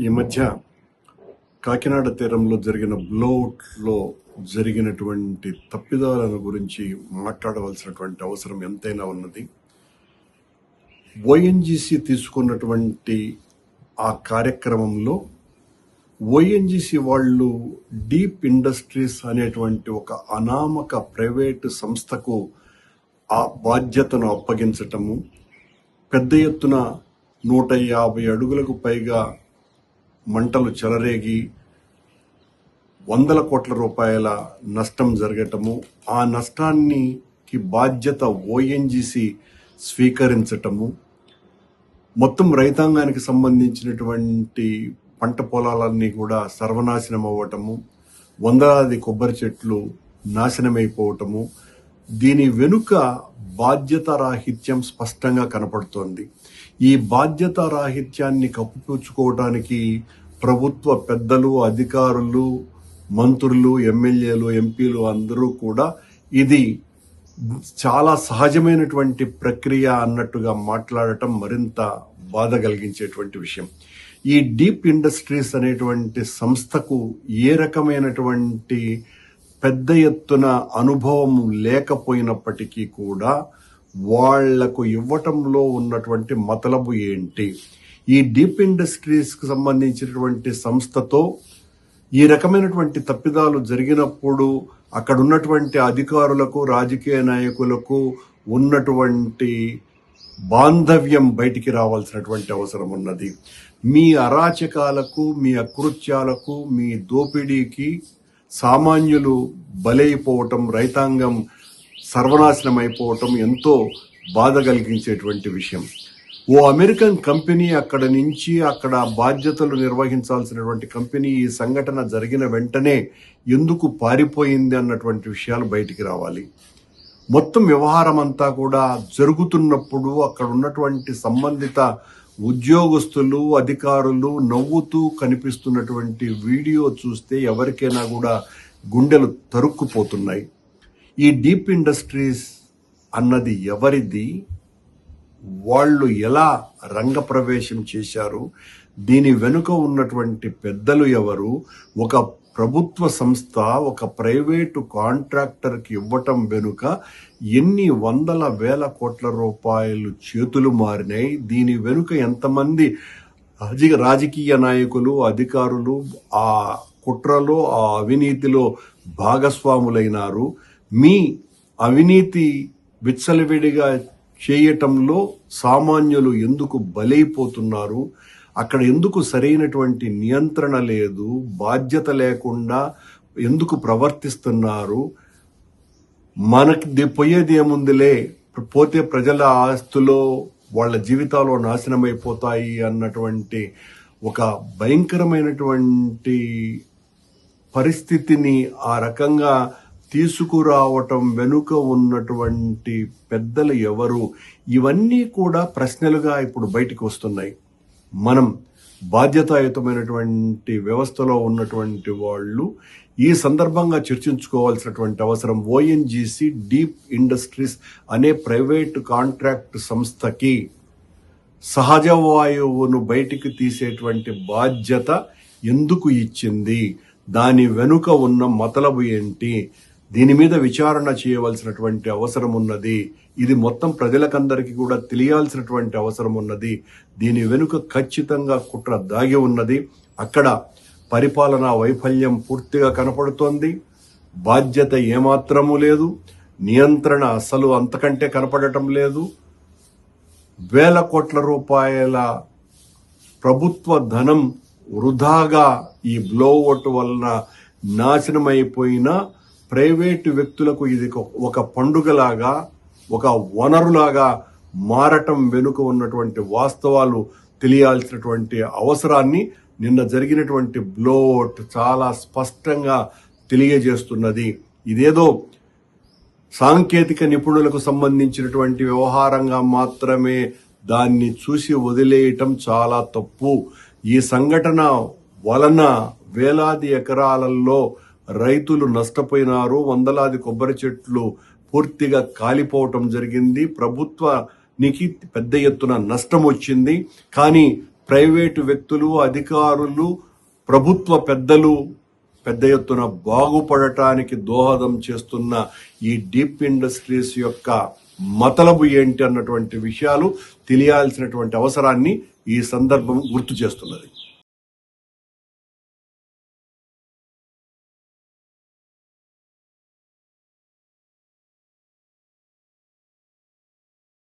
ఈ మధ్య కాకినాడ తీరంలో జరిగిన బ్లోఅవుట్లో జరిగినటువంటి తప్పిదాలను గురించి మాట్లాడవలసినటువంటి అవసరం ఎంతైనా ఉన్నది. ఓఎన్జీసీ తీసుకున్నటువంటి ఆ కార్యక్రమంలో ఓఎన్జీసీ వాళ్ళు డీప్ ఇండస్ట్రీస్ అనేటువంటి ఒక అనామక ప్రైవేటు సంస్థకు ఆ బాధ్యతను అప్పగించటము, పెద్ద ఎత్తున 150 అడుగులకు పైగా మంటలు చెలరేగి 100 కోట్ల రూపాయల నష్టం జరగటము, ఆ నష్టానికి బాధ్యత ఓఎన్జీసీ స్వీకరించటము, మొత్తం రైతాంగానికి సంబంధించినటువంటి పంట పొలాలన్నీ కూడా సర్వనాశనం అవ్వటము, వందలాది కొబ్బరి చెట్లు నాశనమైపోవటము, దీని వెనుక బాధ్యతారాహిత్యం స్పష్టంగా కనపడుతోంది. ఈ బాధ్యతారాహిత్యాన్ని కప్పిపుచ్చుకోవడానికి ప్రభుత్వ పెద్దలు, అధికారులు, మంత్రులు, ఎమ్మెల్యేలు, ఎంపీలు అందరూ కూడా ఇది చాలా సహజమైనటువంటి ప్రక్రియ అన్నట్టుగా మాట్లాడటం మరింత బాధ కలిగించేటువంటి విషయం. ఈ డీప్ ఇండస్ట్రీస్ అనేటువంటి సంస్థకు ఏ రకమైనటువంటి పెద్ద ఎత్తున అనుభవం లేకపోయినప్పటికీ కూడా వాళ్లకు ఇవ్వటంలో ఉన్నటువంటి మతలబు ఏంటి? ఈ డీప్ ఇండస్ట్రీస్కి సంబంధించినటువంటి సంస్థతో ఈ రకమైనటువంటి తప్పిదాలు జరిగినప్పుడు అక్కడ ఉన్నటువంటి అధికారులకు, రాజకీయ నాయకులకు ఉన్నటువంటి బాంధవ్యం బయటికి రావాల్సినటువంటి అవసరం ఉన్నది. మీ అరాచకాలకు, మీ అకృత్యాలకు, మీ దోపిడీకి సామాన్యులు బలైపోవటం, రైతాంగం సర్వనాశనం అయిపోవటం ఎంతో బాధ కలిగించేటువంటి విషయం. ఓ అమెరికన్ కంపెనీ అక్కడ నుంచి అక్కడ బాధ్యతలు నిర్వహించాల్సినటువంటి కంపెనీ ఈ సంఘటన జరిగిన వెంటనే ఎందుకు పారిపోయింది అన్నటువంటి విషయాలు బయటికి రావాలి. మొత్తం వ్యవహారం అంతా కూడా జరుగుతున్నప్పుడు అక్కడ ఉన్నటువంటి సంబంధిత ఉద్యోగస్తులు, అధికారులు నవ్వుతూ కనిపిస్తున్నటువంటి వీడియో చూస్తే ఎవరికైనా కూడా గుండెలు తరుక్కుపోతున్నాయి. ఈ డీప్ ఇండస్ట్రీస్ అన్నది ఎవరిది? వాళ్ళు ఎలా రంగప్రవేశం చేశారు? దీని వెనుక ఉన్నటువంటి పెద్దలు ఎవరు? ఒక ప్రభుత్వ సంస్థ ఒక ప్రైవేటు కాంట్రాక్టర్కి ఇవ్వటం వెనుక ఎన్ని వందల వేల కోట్ల రూపాయలు చేతులు మారినాయి? దీని వెనుక ఎంతమంది రాజకీయ నాయకులు, అధికారులు ఆ కుట్రలో, ఆ అవినీతిలో భాగస్వాములైనారు? మీ అవినీతి విచ్చలవిడిగా చేయటంలో సామాన్యులు ఎందుకు బలైపోతున్నారు? అక్కడ ఎందుకు సరైనటువంటి నియంత్రణ లేదు? బాధ్యత లేకుండా ఎందుకు ప్రవర్తిస్తున్నారు? మనకి పోయేది ఏముందిలే, పోతే ప్రజల ఆస్తులో వాళ్ళ జీవితాలు నాశనమైపోతాయి అన్నటువంటి ఒక భయంకరమైనటువంటి పరిస్థితిని ఆ రకంగా తీసుకురావటం వెనుక ఉన్నటువంటి పెద్దలు ఎవరు? ఇవన్నీ కూడా ప్రశ్నలుగా ఇప్పుడు బయటికి వస్తున్నాయి. మనం బాధ్యతాయుతమైనటువంటి వ్యవస్థలో ఉన్నటువంటి వాళ్ళు ఈ సందర్భంగా చర్చించుకోవాల్సినటువంటి అవసరం. ఓఎన్జీసీ డీప్ ఇండస్ట్రీస్ అనే ప్రైవేటు కాంట్రాక్ట్ సంస్థకి సహజ వాయువును బయటికి తీసేటువంటి బాధ్యత ఎందుకు ఇచ్చింది? దాని వెనుక ఉన్న మతలబు ఏంటి? దీని మీద విచారణ చేయవలసినటువంటి అవసరం ఉన్నది. ఇది మొత్తం ప్రజలకందరికీ కూడా తెలియాల్సినటువంటి అవసరం ఉన్నది. దీని వెనుక ఖచ్చితంగా కుట్ర దాగి ఉన్నది. అక్కడ పరిపాలనా వైఫల్యం పూర్తిగా కనపడుతోంది. బాధ్యత ఏమాత్రము లేదు. నియంత్రణ అసలు అంతకంటే కనపడటం లేదు. వేల కోట్ల రూపాయల ప్రభుత్వ ధనం వృధాగా ఈ బ్లోఅవుట్ వలన నాశనమైపోయిన ప్రైవేటు వ్యక్తులకు ఇది ఒక పండుగలాగా, ఒక వనరులాగా మారటం వెనుక ఉన్నటువంటి వాస్తవాలు తెలియాల్సినటువంటి అవసరాన్ని నిన్న జరిగినటువంటి బ్లోఅవుట్ చాలా స్పష్టంగా తెలియజేస్తున్నది. ఇదేదో సాంకేతిక నిపుణులకు సంబంధించినటువంటి వ్యవహారంగా మాత్రమే దాన్ని చూసి వదిలేయటం చాలా తప్పు. ఈ సంఘటన వలన వేలాది ఎకరాలలో రైతులు నష్టపోయినారు. వందలాది కొబ్బరి చెట్లు పూర్తిగా కాలిపోవటం జరిగింది. ప్రభుత్వానికి పెద్ద ఎత్తున నష్టం వచ్చింది. కానీ ప్రైవేటు వ్యక్తులు, అధికారులు, ప్రభుత్వ పెద్దలు పెద్ద ఎత్తున బాగుపడటానికి దోహదం చేస్తున్న ఈ డీప్ ఇండస్ట్రీస్ యొక్క మతలబు ఏంటి అన్నటువంటి విషయాలు తెలియాల్సినటువంటి అవసరాన్ని ఈ సందర్భం గుర్తు చేస్తున్నది.